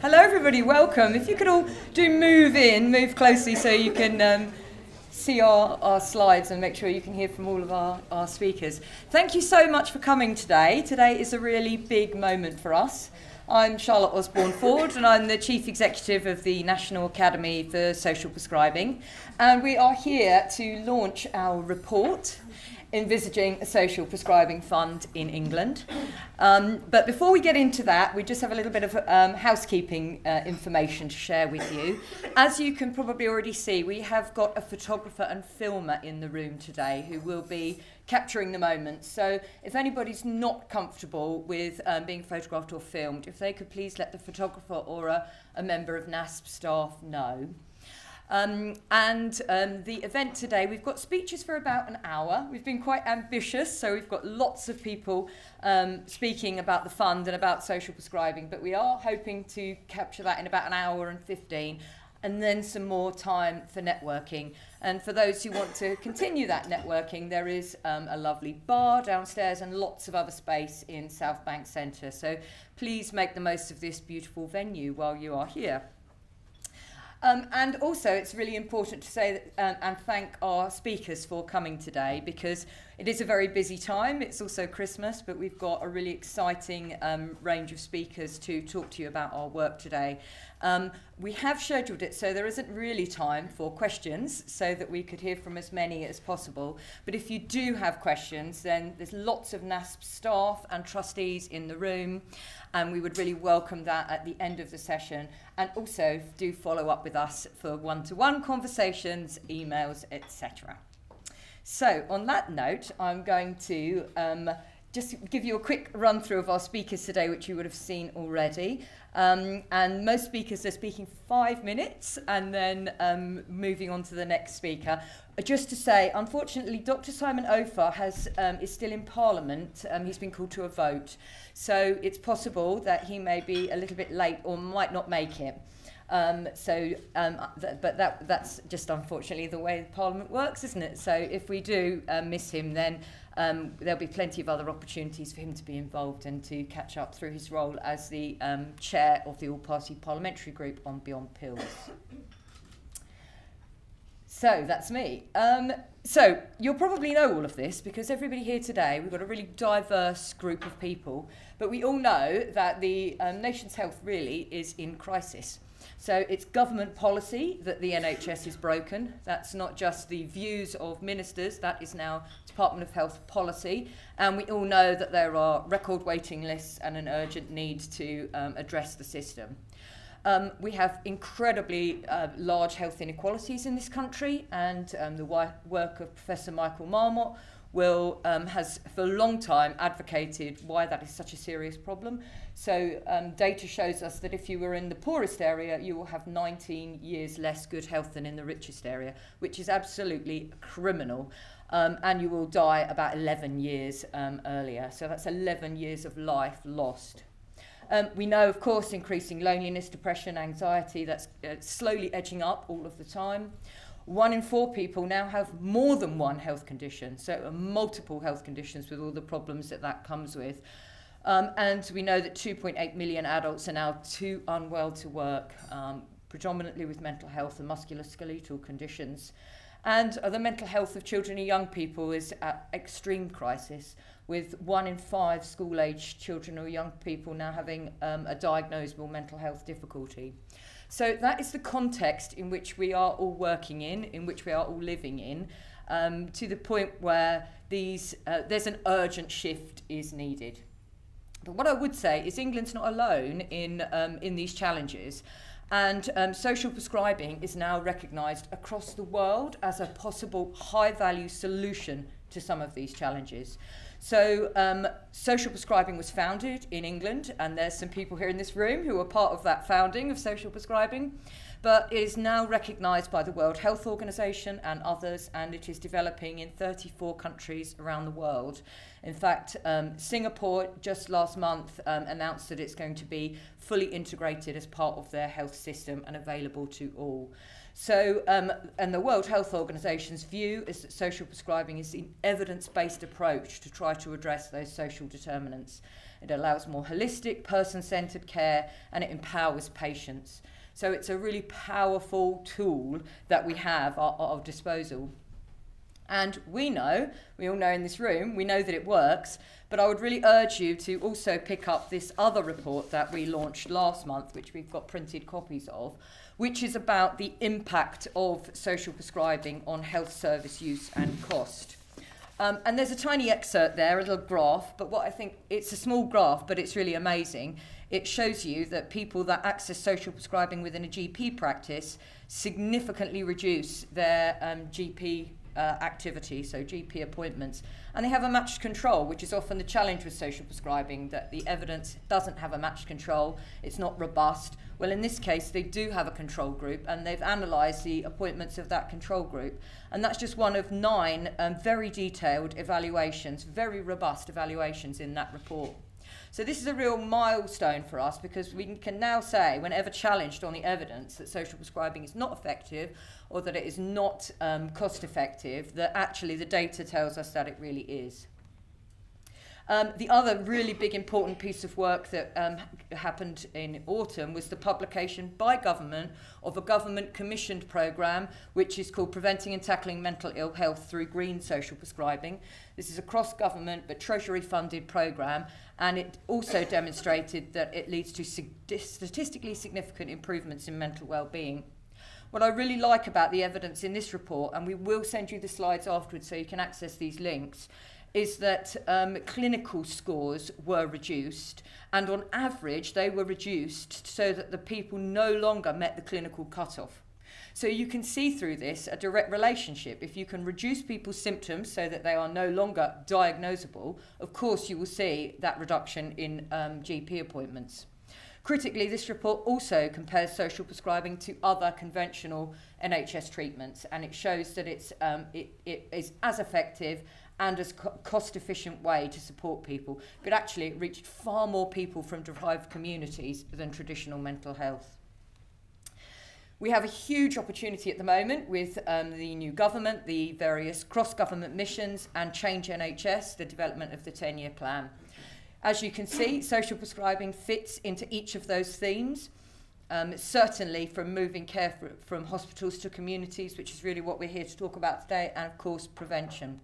Hello everybody, welcome. If you could all move closely so you can see our slides and make sure you can hear from all of our speakers. Thank you so much for coming today. Today is a really big moment for us. I'm Charlotte Osborne-Ford and I'm the Chief Executive of the National Academy for Social Prescribing, and we are here to launch our report, Envisaging a Social Prescribing Fund in England. But before we get into that, we just have a little bit of housekeeping information to share with you. As you can probably already see, we have got a photographer and filmer in the room today who will be capturing the moment. So if anybody's not comfortable with being photographed or filmed, if they could please let the photographer or a member of NASP staff know. The event today, we've got speeches for about an hour. We've been quite ambitious, so we've got lots of people speaking about the fund and about social prescribing, but we are hoping to capture that in about an hour and 15, and then some more time for networking. And for those who want to continue that networking, there is a lovely bar downstairs and lots of other space in South Bank Centre. So please make the most of this beautiful venue while you are here. And also, it's really important to say that, and thank our speakers for coming today, because it is a very busy time. It's also Christmas, but we've got a really exciting range of speakers to talk to you about our work today. We have scheduled it so there isn't really time for questions, so that we could hear from as many as possible. But if you do have questions, then there's lots of NASP staff and trustees in the room, and we would really welcome that at the end of the session. And also do follow up with us for one-to-one conversations, emails, etc. So on that note, I'm going to just give you a quick run through of our speakers today, which you would have seen already. And most speakers are speaking 5 minutes and then moving on to the next speaker. Just to say, unfortunately, Dr. Simon Ofer is still in Parliament. He's been called to a vote. So it's possible that he may be a little bit late or might not make it. But that's just unfortunately the way Parliament works, isn't it? So if we do miss him, then there'll be plenty of other opportunities for him to be involved and to catch up through his role as the chair of the All-Party Parliamentary Group on Beyond Pills. So that's me. So you'll probably know all of this because everybody here today, we've got a really diverse group of people, but we all know that the nation's health really is in crisis. So it's government policy that the NHS is broken. That's not just the views of ministers, that is now Department of Health policy. And we all know that there are record waiting lists and an urgent need to address the system. We have incredibly large health inequalities in this country, and the work of Professor Michael Marmot has for a long time advocated why that is such a serious problem. So data shows us that if you were in the poorest area, you will have 19 years less good health than in the richest area, which is absolutely criminal. And you will die about 11 years earlier. So that's 11 years of life lost. We know, of course, increasing loneliness, depression, anxiety, that's slowly edging up all of the time. 1 in 4 people now have more than one health condition, so multiple health conditions with all the problems that comes with. And we know that 2.8 million adults are now too unwell to work, predominantly with mental health and musculoskeletal conditions. And the mental health of children and young people is at extreme crisis, with 1 in 5 school-aged children or young people now having a diagnosable mental health difficulty. So that is the context in which we are all working in which we are all living in, to the point where there's an urgent shift is needed. But what I would say is England's not alone in these challenges. And social prescribing is now recognised across the world as a possible high-value solution to some of these challenges. So social prescribing was founded in England, and there's some people here in this room who were part of that founding of social prescribing, but it is now recognised by the World Health Organization and others, and it is developing in 34 countries around the world. In fact, Singapore just last month announced that it's going to be fully integrated as part of their health system and available to all. So, and the World Health Organization's view is that social prescribing is an evidence-based approach to try to address those social determinants. It allows more holistic, person-centered care, and it empowers patients. So it's a really powerful tool that we have at our disposal. And we all know in this room, we know that it works, but I would really urge you to also pick up this other report that we launched last month, which we've got printed copies of, which is about the impact of social prescribing on health service use and cost. And there's a tiny excerpt there, a little graph, but what I think, it's a small graph, but it's really amazing. It shows you that people that access social prescribing within a GP practice significantly reduce their GP activity, so GP appointments, and they have a matched control, which is often the challenge with social prescribing, that the evidence doesn't have a matched control, it's not robust. Well, in this case, they do have a control group, and they've analysed the appointments of that control group, and that's just one of 9 very detailed evaluations, very robust evaluations in that report. So this is a real milestone for us, because we can now say, whenever challenged on the evidence that social prescribing is not effective or that it is not cost effective, that actually the data tells us that it really is. The other really big important piece of work that happened in autumn was the publication by government of a government commissioned programme which is called Preventing and Tackling Mental Ill Health Through Green Social Prescribing. This is a cross-government but Treasury funded programme, and it also demonstrated that it leads to statistically significant improvements in mental well-being. What I really like about the evidence in this report, and we will send you the slides afterwards so you can access these links, is that clinical scores were reduced, and on average they were reduced so that the people no longer met the clinical cutoff. So you can see through this a direct relationship. If you can reduce people's symptoms so that they are no longer diagnosable, of course you will see that reduction in GP appointments. Critically, this report also compares social prescribing to other conventional NHS treatments, and it shows that it is as effective and as cost-efficient way to support people, but actually it reached far more people from deprived communities than traditional mental health. We have a huge opportunity at the moment with the new government, the various cross-government missions, and Change NHS, the development of the 10-year plan. As you can see, social prescribing fits into each of those themes, certainly from moving care from hospitals to communities, which is really what we're here to talk about today, and of course prevention.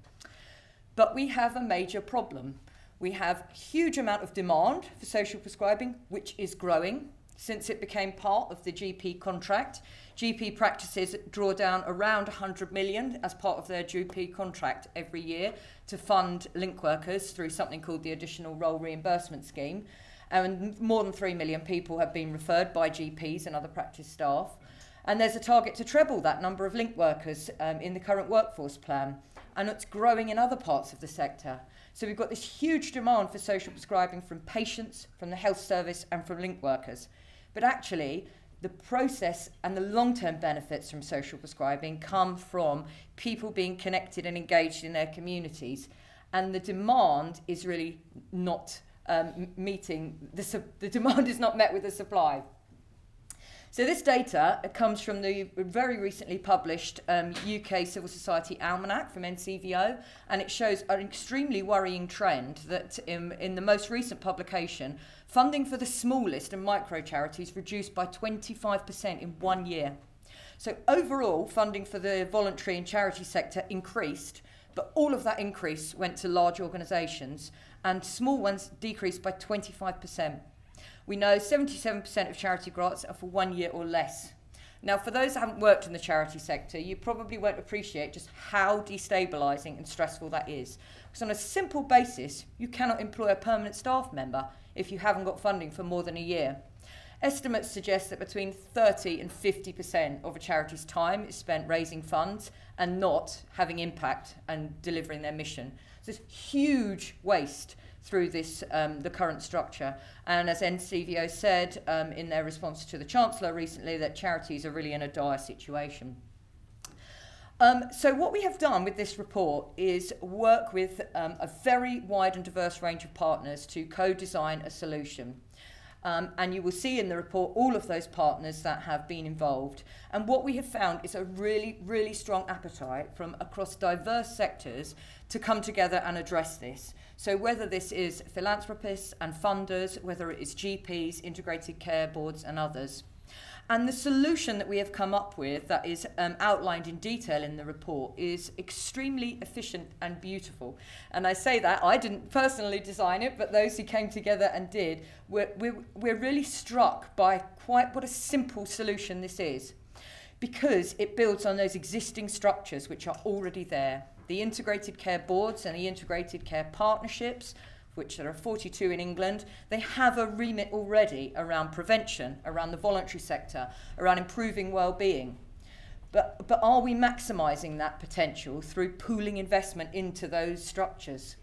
But we have a major problem. We have a huge amount of demand for social prescribing, which is growing. Since it became part of the GP contract, GP practices draw down around 100 million as part of their GP contract every year to fund link workers through something called the Additional Role Reimbursement Scheme. And more than 3 million people have been referred by GPs and other practice staff. And there's a target to treble that number of link workers in the current workforce plan. And it's growing in other parts of the sector. So we've got this huge demand for social prescribing from patients, from the health service, and from link workers. But actually, the process and the long-term benefits from social prescribing come from people being connected and engaged in their communities. And the demand is really not meeting, the demand is not met with the supply. So this data comes from the very recently published UK Civil Society Almanac from NCVO, and it shows an extremely worrying trend that in the most recent publication, funding for the smallest and micro charities reduced by 25% in 1 year. So overall, funding for the voluntary and charity sector increased, but all of that increase went to large organisations, and small ones decreased by 25%. We know 77% of charity grants are for 1 year or less. Now, for those that haven't worked in the charity sector, you probably won't appreciate just how destabilising and stressful that is. Because on a simple basis, you cannot employ a permanent staff member if you haven't got funding for more than a year. Estimates suggest that between 30 and 50% of a charity's time is spent raising funds and not having impact and delivering their mission. So it's huge waste through this, the current structure. And as NCVO said in their response to the Chancellor recently, that charities are really in a dire situation. So what we have done with this report is work with a very wide and diverse range of partners to co-design a solution. And you will see in the report all of those partners that have been involved. And what we have found is a really, really strong appetite from across diverse sectors to come together and address this. So whether this is philanthropists and funders, whether it is GPs, integrated care boards and others. And the solution that we have come up with that is outlined in detail in the report is extremely efficient and beautiful. And I say that, I didn't personally design it, but those who came together and did, we're really struck by quite what a simple solution this is, because it builds on those existing structures which are already there. The integrated care boards and the integrated care partnerships, which there are 42 in England, they have a remit already around prevention, around the voluntary sector, around improving well-being. But are we maximising that potential through pooling investment into those structures?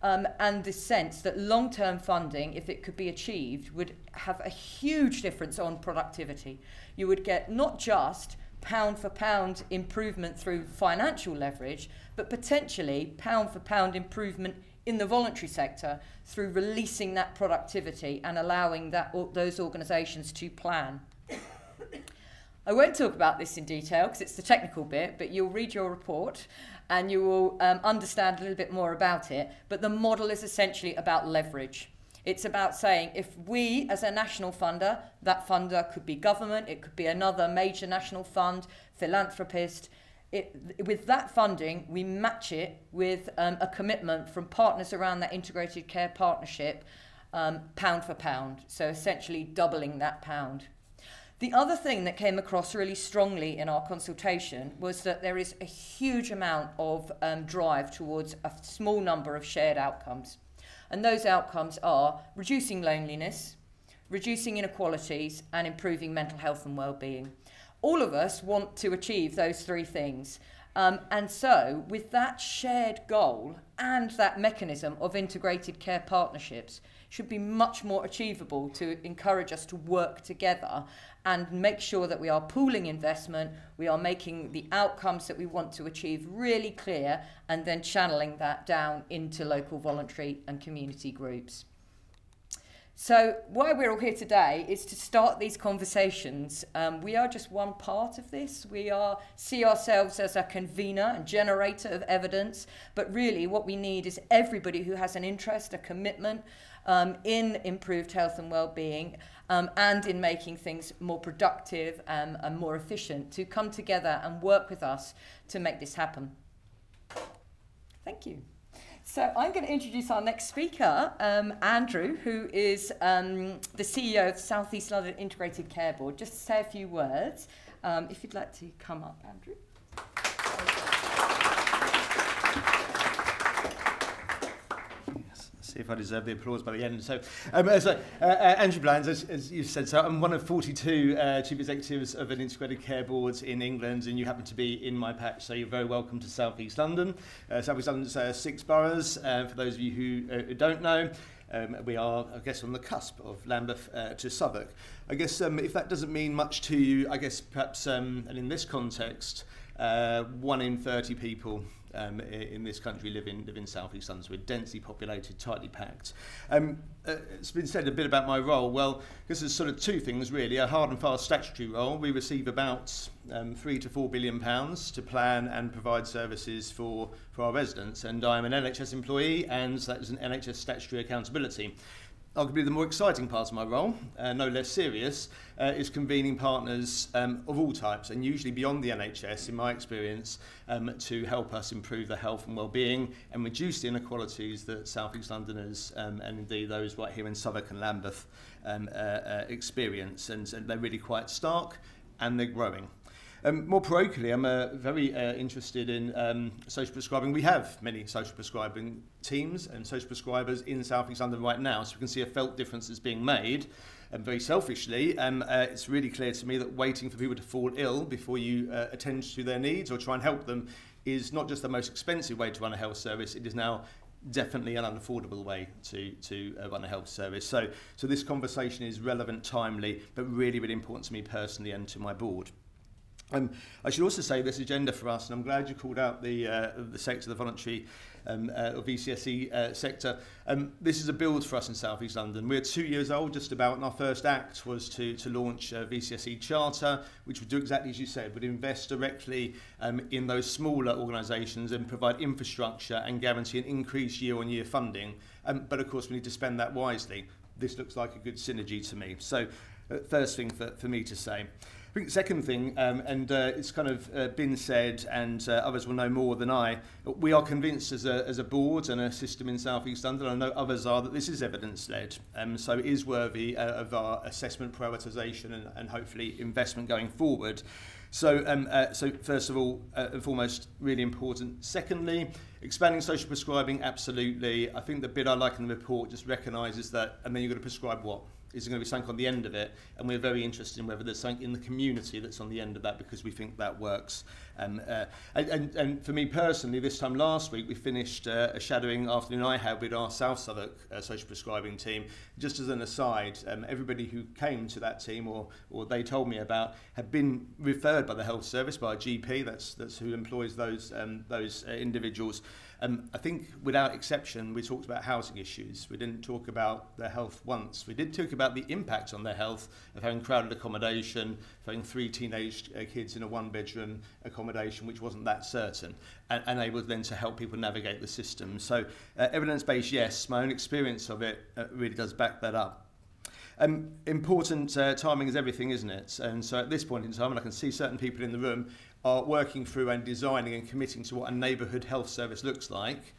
And the sense that long-term funding, if it could be achieved, would have a huge difference on productivity. You would get not just pound for pound improvement through financial leverage, but potentially pound for pound improvement in the voluntary sector through releasing that productivity and allowing those organisations to plan. I won't talk about this in detail because it's the technical bit, but you'll read your report and you will understand a little bit more about it. But the model is essentially about leverage. It's about saying if we, as a national funder, that funder could be government, it could be another major national fund, philanthropist, with that funding, we match it with a commitment from partners around that integrated care partnership, pound for pound. So essentially doubling that pound. The other thing that came across really strongly in our consultation was that there is a huge amount of drive towards a small number of shared outcomes. And those outcomes are reducing loneliness, reducing inequalities, and improving mental health and well-being. All of us want to achieve those three things. And so with that shared goal and that mechanism of integrated care partnerships should be much more achievable to encourage us to work together and make sure that we are pooling investment, we are making the outcomes that we want to achieve really clear and then channeling that down into local voluntary and community groups. So why we're all here today is to start these conversations. We are just one part of this. We see ourselves as a convener and generator of evidence, but really what we need is everybody who has an interest, a commitment in improved health and well-being and in making things more productive and more efficient to come together and work with us to make this happen. Thank you. So I'm going to introduce our next speaker, Andrew, who is the CEO of South East London Integrated Care Board. Just to say a few words, if you'd like to come up, Andrew. See if I deserve the applause by the end. So, Andrew Bland, as you said, so I'm one of 42 chief executives of an integrated care board in England, and you happen to be in my patch, so you're very welcome to South East London. South East London's 6 boroughs. For those of you who don't know, we are, I guess, on the cusp of Lambeth to Southwark. I guess if that doesn't mean much to you, I guess perhaps, and in this context, 1 in 30 people in this country live in South East London, so we're densely populated, tightly packed. It's been said a bit about my role. Well, this is sort of 2 things really. A hard and fast statutory role. We receive about £3 to £4 billion to plan and provide services for our residents, and I'm an NHS employee, and that is an NHS statutory accountability. Arguably the more exciting part of my role, no less serious, is convening partners of all types, and usually beyond the NHS, in my experience, to help us improve the health and well-being and reduce the inequalities that South East Londoners, and indeed those right here in Southwark and Lambeth, experience. And they're really quite stark, and they're growing. More parochially, I'm very interested in social prescribing. We have many social prescribing teams and social prescribers in South East London right now, so we can see a felt difference that's being made. And very selfishly, it's really clear to me that waiting for people to fall ill before you attend to their needs or try and help them is not just the most expensive way to run a health service, it is now definitely an unaffordable way to run a health service. So this conversation is relevant, timely, but really, really important to me personally and to my board. I should also say this agenda for us, and I'm glad you called out the sector, the voluntary or VCSE sector. This is a build for us in South East London. We're 2 years old, just about, and our first act was to launch a VCSE charter, which would do exactly as you said, would invest directly in those smaller organisations and provide infrastructure and guarantee an increased year-on-year funding. But of course, we need to spend that wisely. This looks like a good synergy to me. So, first thing for me to say. I think the second thing, and it's kind of been said, and others will know more than I, we are convinced as a board and a system in South East London, I know others are, that this is evidence-led, so it is worthy of our assessment, prioritisation and hopefully investment going forward. So, so first of all, and foremost, really important. Secondly, expanding social prescribing, absolutely. I think the bit I like in the report just recognises that, and then you've got to prescribe what? Is going to be something on the end of it, and we're very interested in whether there's something in the community that's on the end of that, because we think that works. And for me personally, this time last week we finished a shadowing afternoon I had with our South Southwark social prescribing team. Just as an aside, everybody who came to that team or they told me about had been referred by the health service, by a GP, that's who employs those individuals. I think without exception, we talked about housing issues. We didn't talk about their health once. We did talk about the impact on their health of having crowded accommodation, of having 3 teenage kids in a 1-bedroom accommodation, which wasn't that certain, and able then to help people navigate the system. So evidence-based, yes. My own experience of it really does back that up. Important timing is everything, isn't it? And so at this point in time, and I can see certain people in the room are working through and designing and committing to what a neighbourhood health service looks like.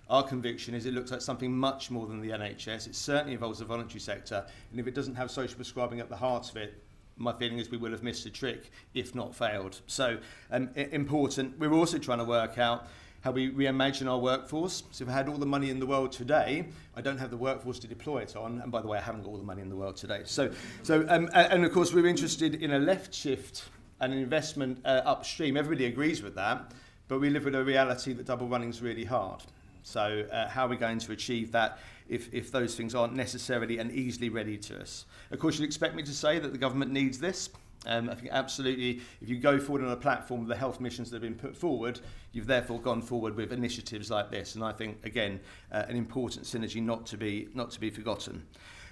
Our conviction is it looks like something much more than the NHS. It certainly involves the voluntary sector, and if it doesn't have social prescribing at the heart of it, my feeling is we will have missed a trick, if not failed. So important. We're also trying to work out how we reimagine our workforce. So if I had all the money in the world today, I don't have the workforce to deploy it on. And by the way, I haven't got all the money in the world today. And of course, we're interested in a left shift and an investment upstream. Everybody agrees with that, but we live with a reality that double running is really hard. So how are we going to achieve that if those things aren't necessarily and easily ready to us? Of course, you'd expect me to say that the government needs this. I think absolutely, if you go forward on a platform with the health missions that have been put forward, you've therefore gone forward with initiatives like this. And I think, again, an important synergy not to be forgotten.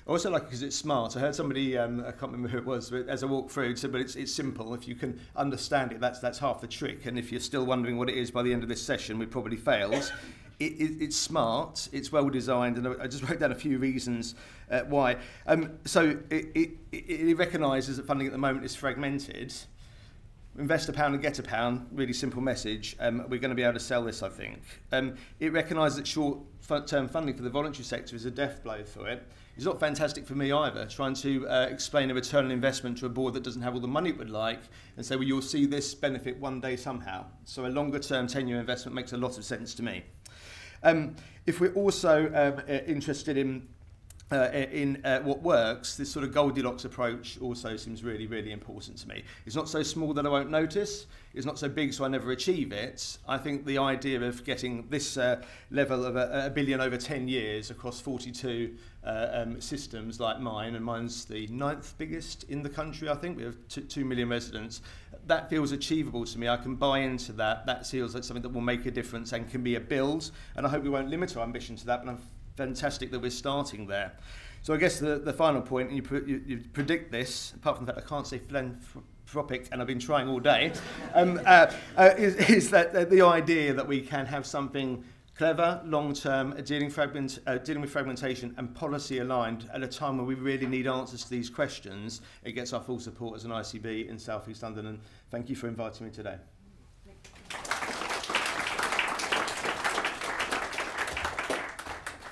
I also like it because it's smart. I heard somebody, I can't remember who it was, but as I walked through, said, but it's simple. If you can understand it, that's half the trick. And if you're still wondering what it is by the end of this session, we probably failed. It's smart, it's well designed, and I just wrote down a few reasons why. So it recognises that funding at the moment is fragmented. Invest a pound and get a pound, really simple message. We're going to be able to sell this, I think. It recognises that short-term funding for the voluntary sector is a death blow for it. It's not fantastic for me either, trying to explain a return on investment to a board that doesn't have all the money it would like and say, well, you'll see this benefit one day somehow. So a longer-term 10-year investment makes a lot of sense to me. If we're also interested in what works, this sort of Goldilocks approach also seems really, really important to me. It's not so small that I won't notice. It's not so big so I never achieve it. I think the idea of getting this level of a billion over 10 years across 42 systems like mine, and mine's the 9th biggest in the country, I think. We have 2 million residents. That feels achievable to me. I can buy into that. That feels like something that will make a difference and can be a build. And I hope we won't limit our ambition to that, but I'm fantastic that we're starting there. So I guess the final point, and you predict this, apart from the fact I can't say philanthropic, and I've been trying all day, is that the idea that we can have something clever, long-term, dealing with fragmentation and policy aligned at a time when we really need answers to these questions. It gets our full support as an ICB in South East London, and thank you for inviting me today.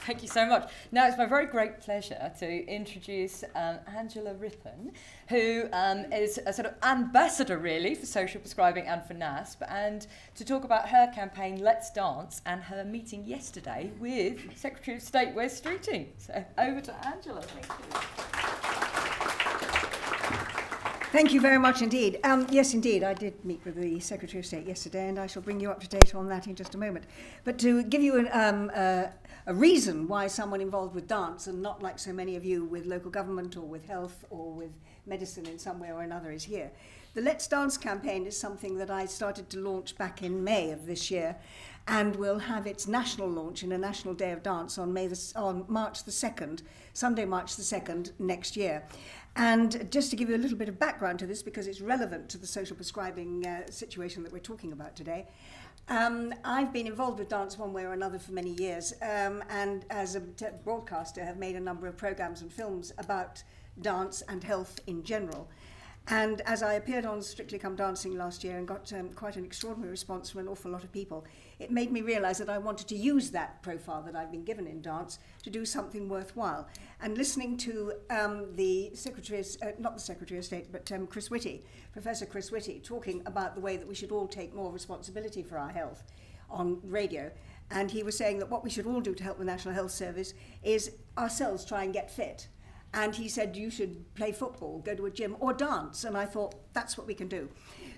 Thank you so much. Now, it's my very great pleasure to introduce Angela Rippon, who is a sort of ambassador, really, for social prescribing and for NASP, and to talk about her campaign, Let's Dance, and her meeting yesterday with Secretary of State Wes Streeting. So, over to Angela. Thank you. Thank you very much indeed. Yes, indeed, I did meet with the Secretary of State yesterday, and I shall bring you up to date on that in just a moment. But to give you a reason why someone involved with dance, and not like so many of you with local government or with health or with medicine in some way or another, is here. The Let's Dance campaign is something that I started to launch back in May of this year, and will have its national launch in a National Day of Dance on March the 2nd, Sunday, March the 2nd next year. And just to give you a little bit of background to this, because it's relevant to the social prescribing situation that we're talking about today, I've been involved with dance one way or another for many years, and as a broadcaster have made a number of programs and films about dance and health in general. And as I appeared on Strictly Come Dancing last year and got quite an extraordinary response from an awful lot of people, it made me realise that I wanted to use that profile that I've been given in dance to do something worthwhile. And listening to the Secretary, not the Secretary of State, but Chris Whitty, Professor Chris Whitty, talking about the way that we should all take more responsibility for our health on radio. And he was saying that what we should all do to help the National Health Service is ourselves try and get fit. And he said, you should play football, go to a gym, or dance. And I thought, that's what we can do.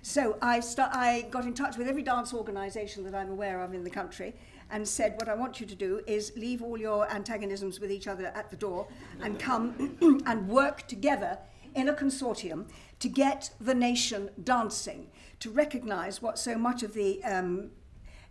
So I got in touch with every dance organisation that I'm aware of in the country and said, what I want you to do is leave all your antagonisms with each other at the door and come and work together in a consortium to get the nation dancing, to recognise what so much of the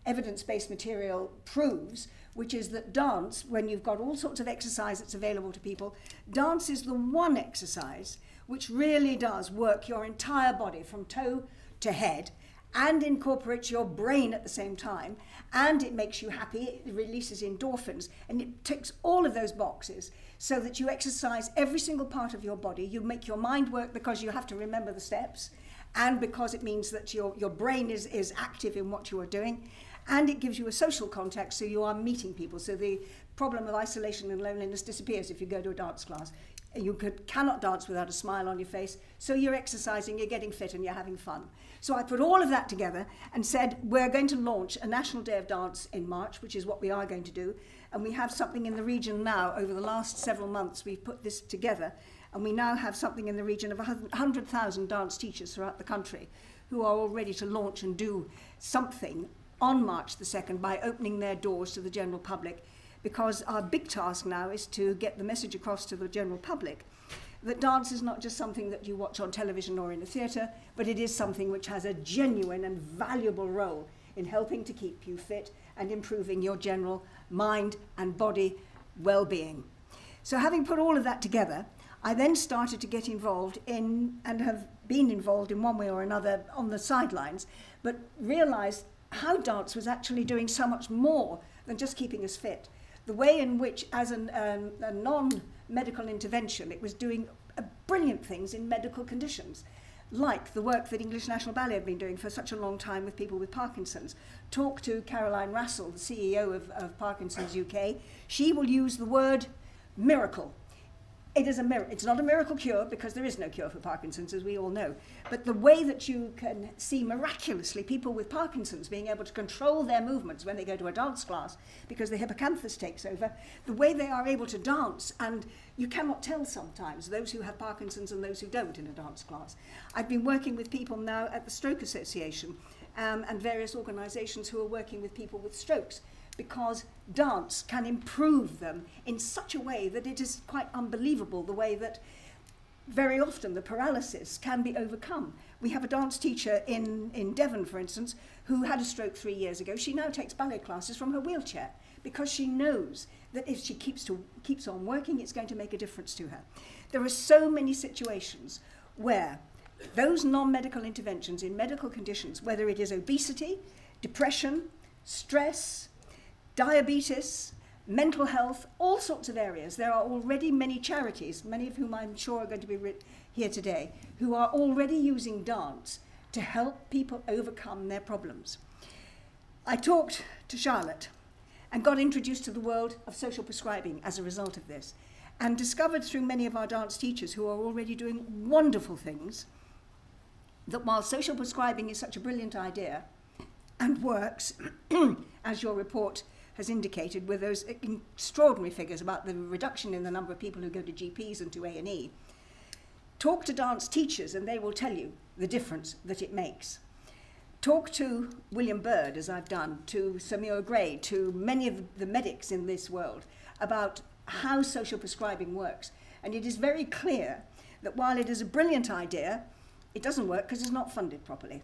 evidence-based material proves, which is that dance, when you've got all sorts of exercise that's available to people, dance is the one exercise which really does work your entire body from toe to head and incorporates your brain at the same time, and it makes you happy, it releases endorphins, and it ticks all of those boxes so that you exercise every single part of your body. You make your mind work because you have to remember the steps, and because it means that your brain is active in what you are doing. And it gives you a social context, so you are meeting people. So the problem of isolation and loneliness disappears if you go to a dance class. You cannot dance without a smile on your face, so you're exercising, you're getting fit, and you're having fun. So I put all of that together and said, we're going to launch a National Day of Dance in March, which is what we are going to do. And we have something in the region now. Over the last several months, we've put this together, and we now have something in the region of 100,000 dance teachers throughout the country who are all ready to launch and do something on March the 2nd by opening their doors to the general public, because our big task now is to get the message across to the general public that dance is not just something that you watch on television or in a theatre, but it is something which has a genuine and valuable role in helping to keep you fit and improving your general mind and body well-being. So having put all of that together, I then started to get involved in, and have been involved in one way or another on the sidelines, but realised how dance was actually doing so much more than just keeping us fit. The way in which, as a non-medical intervention, it was doing brilliant things in medical conditions, like the work that English National Ballet have been doing for such a long time with people with Parkinson's. Talk to Caroline Rassell, the CEO of Parkinson's UK. She will use the word miracle. It is a miracle. It's not a miracle cure, because there is no cure for Parkinson's, as we all know. But the way that you can see miraculously people with Parkinson's being able to control their movements when they go to a dance class, because the hippocampus takes over, the way they are able to dance, and you cannot tell sometimes those who have Parkinson's and those who don't in a dance class. I've been working with people now at the Stroke Association and various organisations who are working with people with strokes, because dance can improve them in such a way that it is quite unbelievable, the way that very often the paralysis can be overcome. We have a dance teacher in Devon, for instance, who had a stroke 3 years ago. She now takes ballet classes from her wheelchair, because she knows that if she keeps on working, it's going to make a difference to her. There are so many situations where those non-medical interventions in medical conditions, whether it is obesity, depression, stress, diabetes, mental health, all sorts of areas. There are already many charities, many of whom I'm sure are going to be here today, who are already using dance to help people overcome their problems. I talked to Charlotte and got introduced to the world of social prescribing as a result of this, and discovered through many of our dance teachers who are already doing wonderful things, that while social prescribing is such a brilliant idea and works, as your report has indicated, with those extraordinary figures about the reduction in the number of people who go to GPs and to A&E. Talk to dance teachers and they will tell you the difference that it makes. Talk to William Bird, as I've done, to Samir Gray, to many of the medics in this world, about how social prescribing works. And it is very clear that while it is a brilliant idea, it doesn't work because it's not funded properly.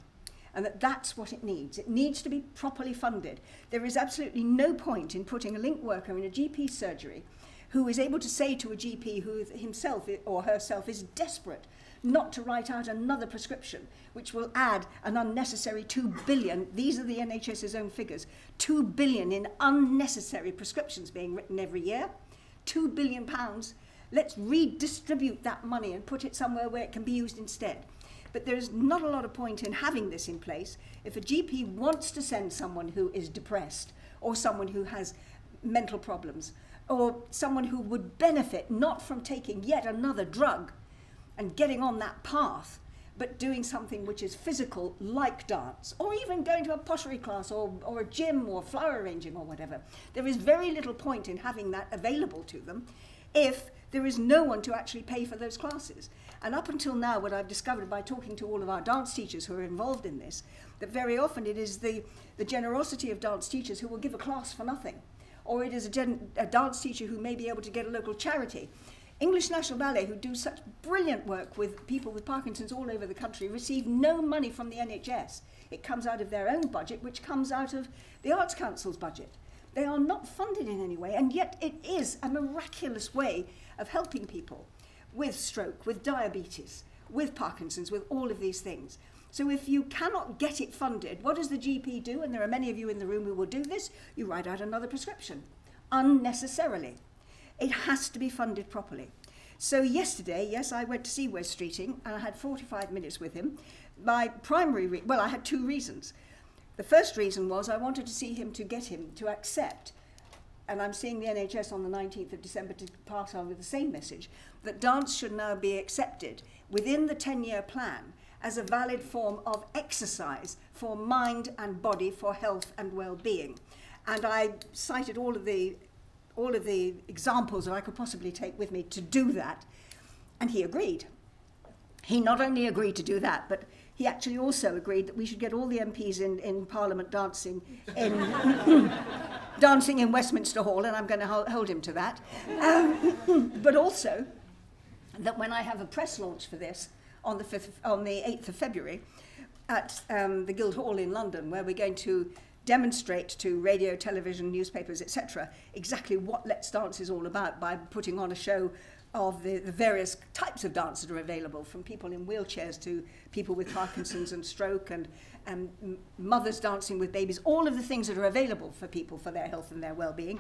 And that's what it needs. It needs to be properly funded. There is absolutely no point in putting a link worker in a GP surgery who is able to say to a GP who himself or herself is desperate not to write out another prescription, which will add an unnecessary 2 billion, these are the NHS's own figures, 2 billion in unnecessary prescriptions being written every year, £2 billion. Let's redistribute that money and put it somewhere where it can be used instead. But there's not a lot of point in having this in place if a GP wants to send someone who is depressed or someone who has mental problems or someone who would benefit not from taking yet another drug and getting on that path, but doing something which is physical, like dance, or even going to a pottery class or a gym or flower arranging or whatever. There is very little point in having that available to them if there is no one to actually pay for those classes. And up until now, what I've discovered by talking to all of our dance teachers who are involved in this, that very often it is the generosity of dance teachers who will give a class for nothing. Or it is a dance teacher who may be able to get a local charity. English National Ballet, who do such brilliant work with people with Parkinson's all over the country, receive no money from the NHS. It comes out of their own budget, which comes out of the Arts Council's budget. They are not funded in any way, and yet it is a miraculous way of helping people with stroke, with diabetes, with Parkinson's, with all of these things. So if you cannot get it funded, what does the GP do? And there are many of you in the room who will do this. You write out another prescription, unnecessarily. It has to be funded properly. So yesterday, yes, I went to see Wes Streeting, and I had 45 minutes with him. My primary, well, I had two reasons. The first reason was I wanted to see him to get him to accept, and I'm seeing the NHS on the 19th of December to pass on with the same message, that dance should now be accepted within the 10-year plan as a valid form of exercise for mind and body, for health and well-being. And I cited all of the examples that I could possibly take with me to do that, and he agreed. He not only agreed to do that, but he actually also agreed that we should get all the MPs in Parliament dancing in dancing in Westminster Hall, and I'm going to hold him to that. But also that when I have a press launch for this on the 8th of February at the Guildhall in London, where we're going to demonstrate to radio, television, newspapers, etc., exactly what Let's Dance is all about by putting on a show of the various types of dance that are available, from people in wheelchairs to people with Parkinson's and stroke, and mothers dancing with babies, all of the things that are available for people for their health and their well-being.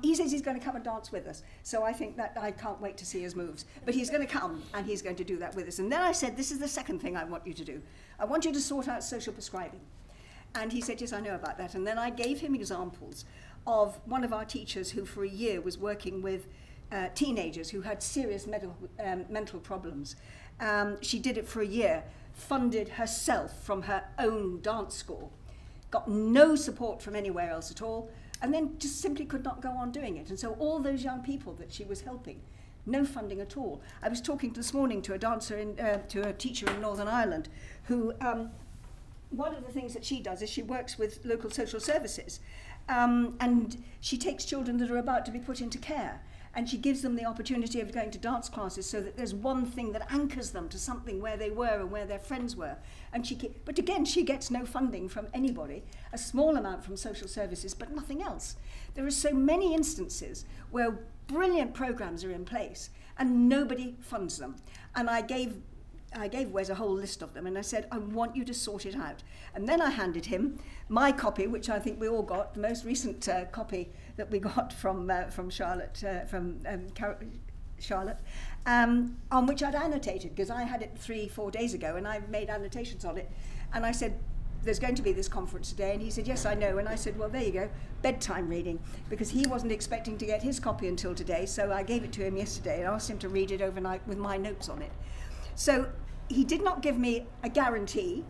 He says he's going to come and dance with us, so I think that I can't wait to see his moves. But he's going to come and he's going to do that with us. And then I said, this is the second thing I want you to do. I want you to sort out social prescribing. And he said, yes, I know about that. And then I gave him examples of one of our teachers who for a year was working with teenagers who had serious mental problems. She did it for a year, funded herself from her own dance school, got no support from anywhere else at all, and then just simply could not go on doing it. And so all those young people that she was helping, no funding at all. I was talking this morning to a teacher in Northern Ireland who, one of the things that she does is she works with local social services, and she takes children that are about to be put into care, and she gives them the opportunity of going to dance classes so that there's one thing that anchors them to something where they were and where their friends were. And but again, she gets no funding from anybody, a small amount from social services, but nothing else. There are so many instances where brilliant programs are in place and nobody funds them. And I gave Wes a whole list of them, and I said, I want you to sort it out. And then I handed him my copy, which I think we all got, the most recent copy that we got from Charlotte, Charlotte, on which I'd annotated, because I had it 3-4 days ago, and I made annotations on it. And I said, there's going to be this conference today, and he said, yes, I know. And I said, well, there you go, bedtime reading, because he wasn't expecting to get his copy until today, so I gave it to him yesterday and asked him to read it overnight with my notes on it. So he did not give me a guarantee,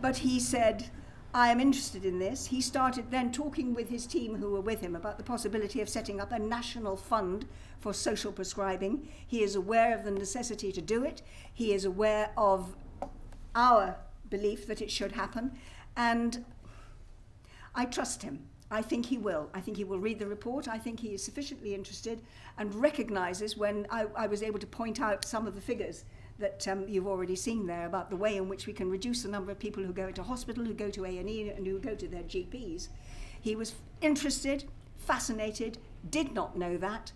but he said, I am interested in this. He started then talking with his team who were with him about the possibility of setting up a national fund for social prescribing. He is aware of the necessity to do it. He is aware of our belief that it should happen, and I trust him. I think he will. I think he will read the report. I think he is sufficiently interested and recognises when I was able to point out some of the figures that you've already seen there about the way in which we can reduce the number of people who go into hospital, who go to A&E and who go to their GPs. He was interested, fascinated, did not know that.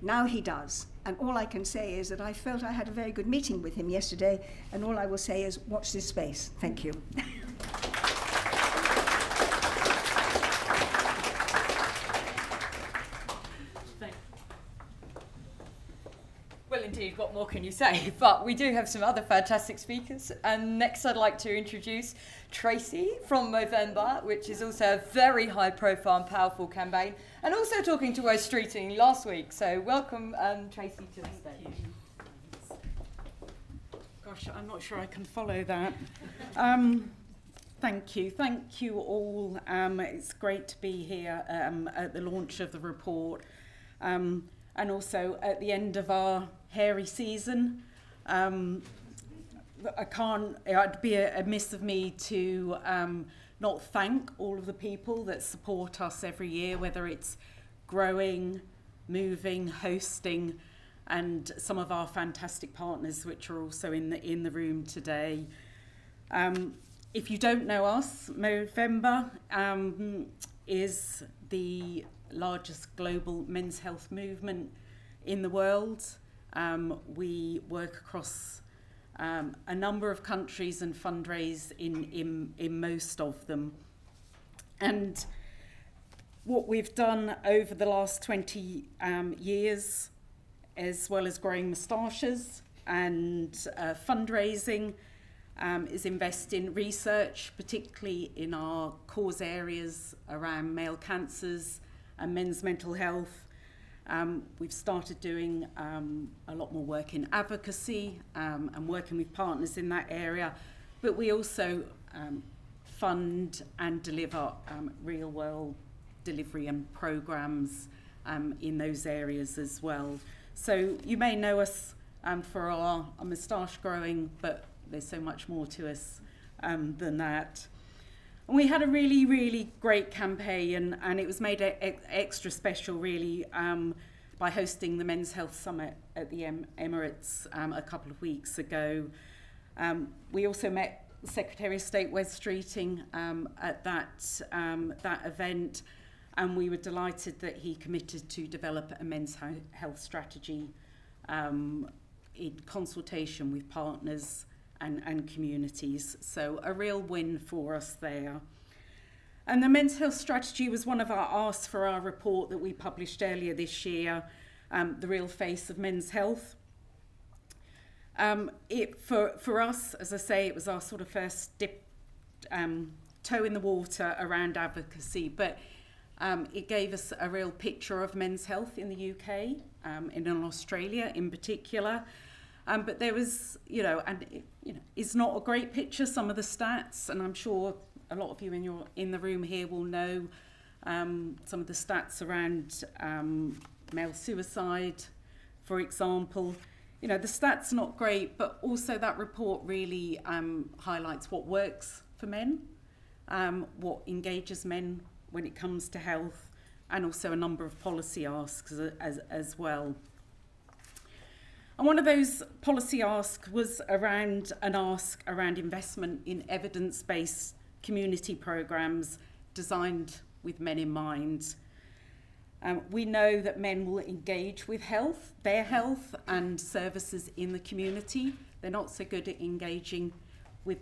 Now he does. And all I can say is that I felt I had a very good meeting with him yesterday, and all I will say is watch this space. Thank you. Well, indeed, what more can you say? But we do have some other fantastic speakers. And next I'd like to introduce Tracy from Movember, which is also a very high-profile and powerful campaign, and also talking to West Streeting last week. So welcome, Tracy, to the stage. Gosh, I'm not sure I can follow that. Thank you all. It's great to be here at the launch of the report. And also at the end of our hairy season. It'd be amiss of me to not thank all of the people that support us every year, whether it's growing, moving, hosting, and some of our fantastic partners, which are also in the room today. If you don't know us, Movember is the largest global men's health movement in the world. We work across a number of countries and fundraise in most of them. And what we've done over the last 20 years, as well as growing moustaches and fundraising, is invest in research, particularly in our cause areas around male cancers and men's mental health. We've started doing a lot more work in advocacy and working with partners in that area, but we also fund and deliver real-world delivery and programs in those areas as well. So you may know us for our moustache growing, but there's so much more to us than that. And we had a really, really great campaign, and it was made extra special, really, by hosting the Men's Health Summit at the Emirates a couple of weeks ago. We also met Secretary of State Wes Streeting at that event, and we were delighted that he committed to develop a men's health strategy in consultation with partners and communities. So a real win for us there. And the men's health strategy was one of our asks for our report that we published earlier this year, The Real Face of Men's Health. For us, as I say, it was our sort of first dip, toe in the water around advocacy, but it gave us a real picture of men's health in the UK, and in Australia in particular. But there was, it's not a great picture, some of the stats, and I'm sure a lot of you in the room here will know some of the stats around male suicide, for example. The stats are not great, but also that report really highlights what works for men, what engages men when it comes to health, and also a number of policy asks as well. And one of those policy asks was around investment in evidence-based community programs designed with men in mind. We know that men will engage with their health and services in the community. They're not so good at engaging with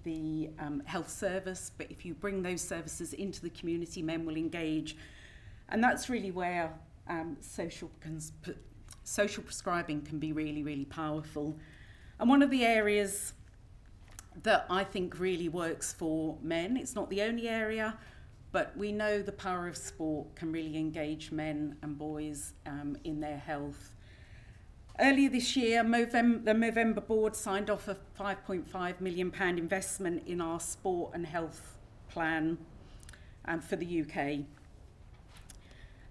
the health service, but if you bring those services into the community, men will engage. And that's really where social prescribing can be really, really powerful. And one of the areas that I think really works for men, it's not the only area, but we know the power of sport can really engage men and boys in their health. Earlier this year, the Movember board signed off a £5.5 million investment in our sport and health plan for the UK.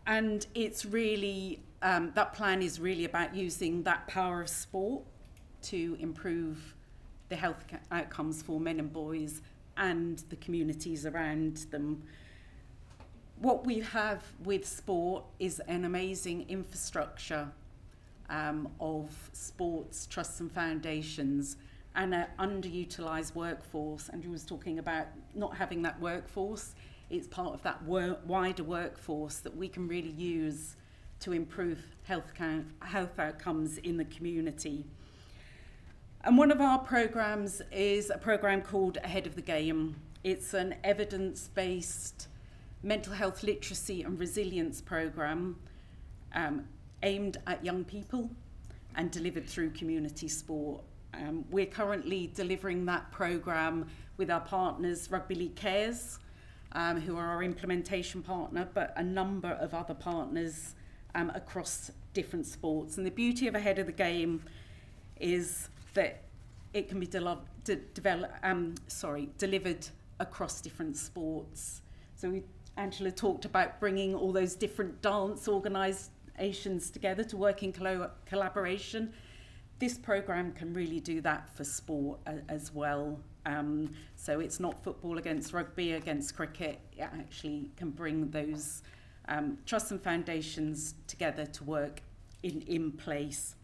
And it's really, that plan is really about using that power of sport to improve the health outcomes for men and boys and the communities around them. What we have with sport is an amazing infrastructure of sports trusts and foundations and an underutilised workforce. Andrew was talking about not having that workforce. It's part of that wider workforce that we can really use to improve health outcomes in the community. And one of our programmes is a programme called Ahead of the Game. It's an evidence-based mental health literacy and resilience programme aimed at young people and delivered through community sport. We're currently delivering that programme with our partners Rugby League Cares, who are our implementation partner, but a number of other partners across different sports. And the beauty of Ahead of the Game is that it can be delivered across different sports. So Angela talked about bringing all those different dance organisations together to work in collaboration. This programme can really do that for sport as well. So it's not football against rugby, against cricket. It actually can bring those trusts and foundations together to work in place.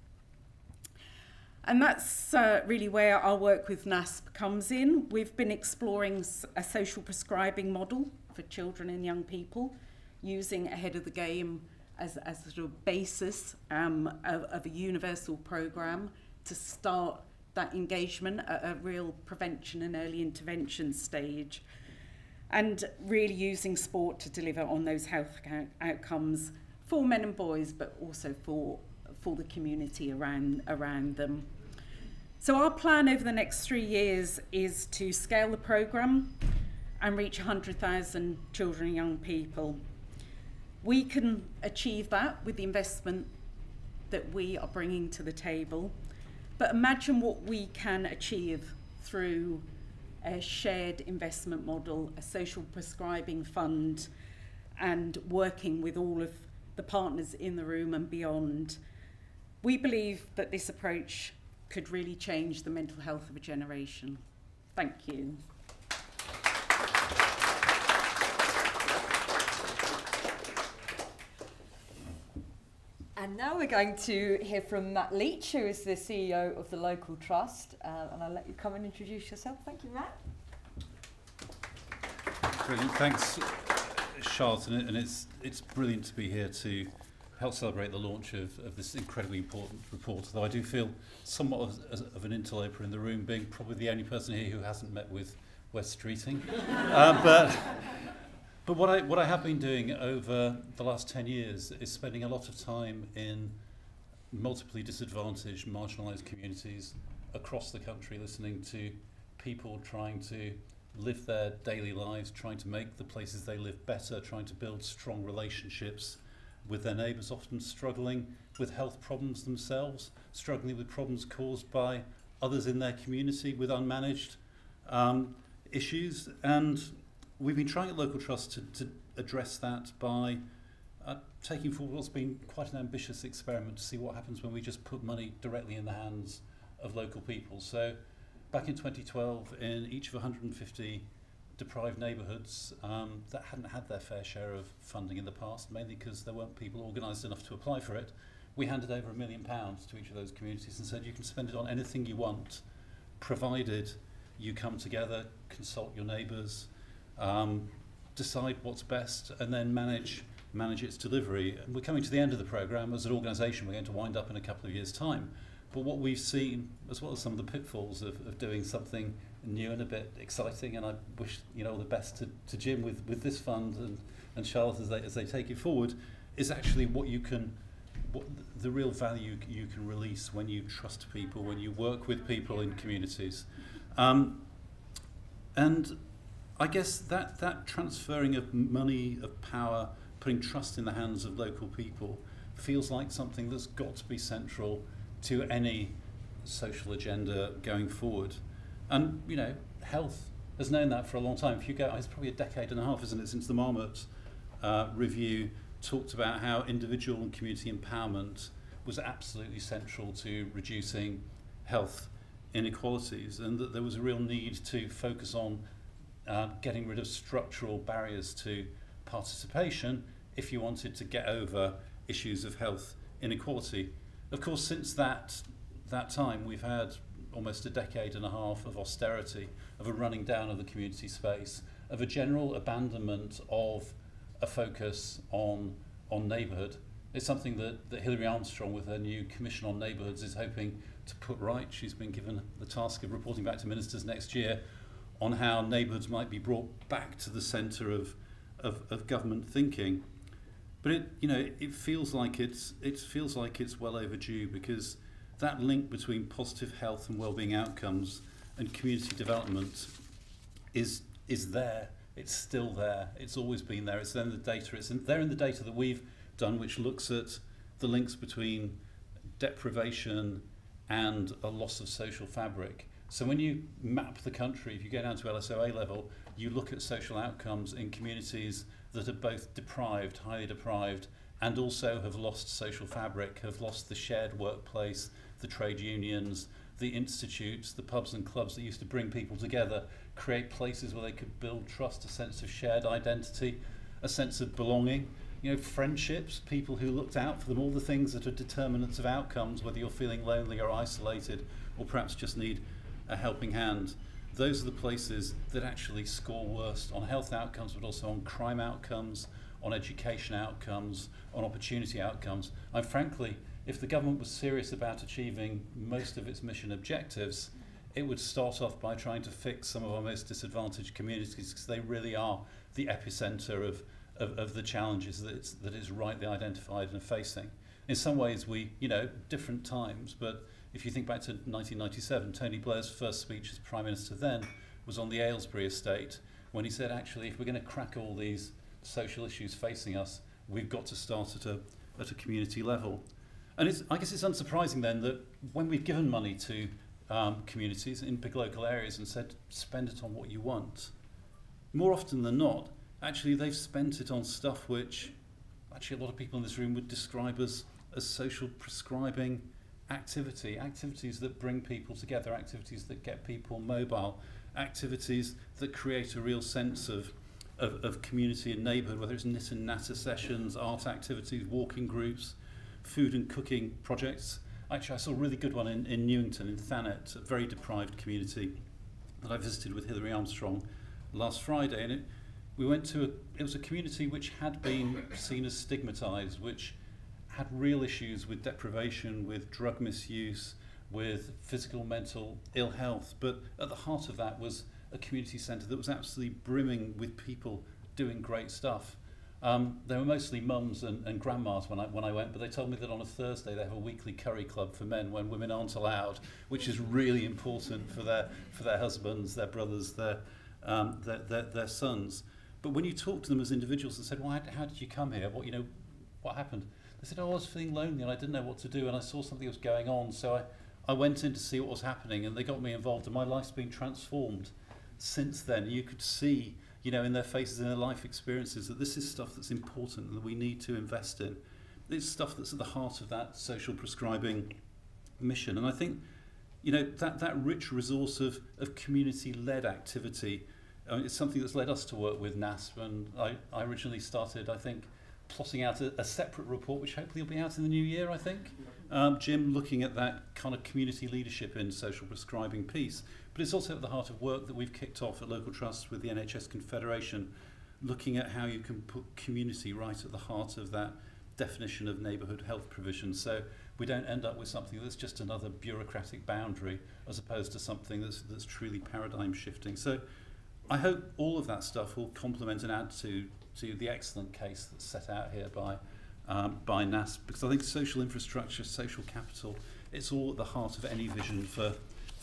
And that's really where our work with NASP comes in. We've been exploring a social prescribing model for children and young people, using Ahead of the Game as a sort of basis of a universal programme to start that engagement at a real prevention and early intervention stage, and really using sport to deliver on those health outcomes for men and boys, but also for the community around them. So our plan over the next 3 years is to scale the programme and reach 100,000 children and young people. We can achieve that with the investment that we are bringing to the table, but imagine what we can achieve through a shared investment model, a social prescribing fund, and working with all of the partners in the room and beyond. We believe that this approach could really change the mental health of a generation. Thank you. And now we're going to hear from Matt Leach, who is the CEO of the local trust. And I'll let you come and introduce yourself. Thank you, Matt. Brilliant. Thanks, Charlotte. And it's brilliant to be here to help celebrate the launch of this incredibly important report, though I do feel somewhat of an interloper in the room, being probably the only person here who hasn't met with West Streeting. But what I have been doing over the last 10 years is spending a lot of time in multiply disadvantaged, marginalised communities across the country, listening to people trying to live their daily lives, trying to make the places they live better, trying to build strong relationships with their neighbours, often struggling with health problems themselves, struggling with problems caused by others in their community, with unmanaged issues. And we've been trying at Local Trust to address that by taking forward what's been quite an ambitious experiment to see what happens when we just put money directly in the hands of local people. So back in 2012, in each of 150 deprived neighbourhoods that hadn't had their fair share of funding in the past, mainly because there weren't people organised enough to apply for it, we handed over £1 million to each of those communities and said you can spend it on anything you want, provided you come together, consult your neighbours, decide what's best, and then manage its delivery. And we're coming to the end of the programme. As an organisation, we're going to wind up in a couple of years' time. But what we've seen, as well as some of the pitfalls of doing something new and a bit exciting, and I wish all the best to Jim with this fund and Charlotte as they take it forward, is actually what the real value you can release when you trust people, when you work with people in communities. And I guess that transferring of money, of power, putting trust in the hands of local people feels like something that's got to be central to any social agenda going forward. And health has known that for a long time. If you go, it's probably a decade and a half, isn't it, since the Marmot review talked about how individual and community empowerment was absolutely central to reducing health inequalities, and that there was a real need to focus on getting rid of structural barriers to participation if you wanted to get over issues of health inequality. Of course, since that time, we've had almost a decade and a half of austerity, of a running down of the community space, of a general abandonment of a focus on neighbourhood. It's something that Hilary Armstrong, with her new Commission on Neighbourhoods, is hoping to put right. She's been given the task of reporting back to ministers next year on how neighbourhoods might be brought back to the centre of government thinking. But it feels like it's well overdue, because that link between positive health and wellbeing outcomes and community development is there. It's still there. It's always been there. It's there in the data. It's there in the data that we've done, which looks at the links between deprivation and a loss of social fabric. So when you map the country, if you go down to LSOA level, you look at social outcomes in communities that are both deprived, highly deprived, and also have lost social fabric, have lost the shared workplace, the trade unions, the institutes, the pubs and clubs that used to bring people together, create places where they could build trust, a sense of shared identity, a sense of belonging, friendships, people who looked out for them, all the things that are determinants of outcomes, whether you're feeling lonely or isolated, or perhaps just need a helping hand. Those are the places that actually score worst on health outcomes, but also on crime outcomes, on education outcomes, on opportunity outcomes. And frankly, if the government was serious about achieving most of its mission objectives, it would start off by trying to fix some of our most disadvantaged communities, because they really are the epicenter of the challenges that it's rightly identified and are facing. In some ways, different times, but if you think back to 1997, Tony Blair's first speech as Prime Minister then was on the Aylesbury estate, when he said, actually, if we're going to crack all these social issues facing us, we've got to start at a community level. And I guess it's unsurprising then that when we've given money to communities in big local areas and said, spend it on what you want, more often than not, actually they've spent it on stuff which actually a lot of people in this room would describe as social prescribing activities that bring people together, activities that get people mobile, activities that create a real sense of community and neighbourhood, whether it's knit and natter sessions, art activities, walking groups, food and cooking projects. Actually, I saw a really good one in Newington, in Thanet, a very deprived community that I visited with Hilary Armstrong last Friday. And it was a community which had been seen as stigmatised, which had real issues with deprivation, with drug misuse, with physical, mental ill health. But at the heart of that was a community centre that was absolutely brimming with people doing great stuff. They were mostly mums and grandmas when I went, but they told me that on a Thursday they have a weekly curry club for men when women aren't allowed, which is really important for their husbands, their brothers, their sons. But when you talk to them as individuals and said, well, how did you come here? What happened? They said, oh, I was feeling lonely and I didn't know what to do, and I saw something was going on, so I went in to see what was happening, and they got me involved, and my life's been transformed since then. You could see, in their faces and their life experiences, that this is stuff that's important and that we need to invest in. It's stuff that's at the heart of that social prescribing mission. And I think, that rich resource of community-led activity, it's something that's led us to work with NASP. And I originally started, I think, plotting out a separate report, which hopefully will be out in the new year, I think. Jim, looking at that kind of community leadership in social prescribing piece. But it's also at the heart of work that we've kicked off at Local Trusts with the NHS Confederation, looking at how you can put community right at the heart of that definition of neighbourhood health provision, so we don't end up with something that's just another bureaucratic boundary, as opposed to something that's truly paradigm shifting. So I hope all of that stuff will complement and add to the excellent case that's set out here by NASP, because I think social infrastructure, social capital, it's all at the heart of any vision for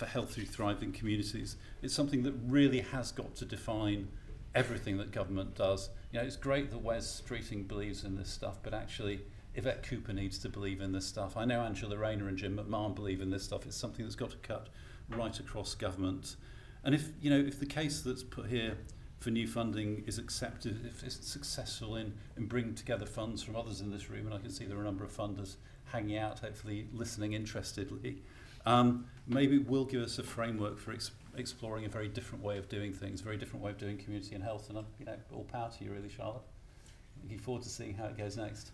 healthy, thriving communities. It's something that really has got to define everything that government does. It's great that Wes Streeting believes in this stuff, but actually Yvette Cooper needs to believe in this stuff. I know Angela Rayner and Jim McMahon believe in this stuff. It's something that's got to cut right across government. And if the case that's put here for new funding is accepted, if it's successful in bringing together funds from others in this room, and I can see there are a number of funders hanging out, hopefully listening interestedly, maybe it will give us a framework for exploring a very different way of doing things, a very different way of doing community and health. And all power to you, really, Charlotte. Looking forward to seeing how it goes next.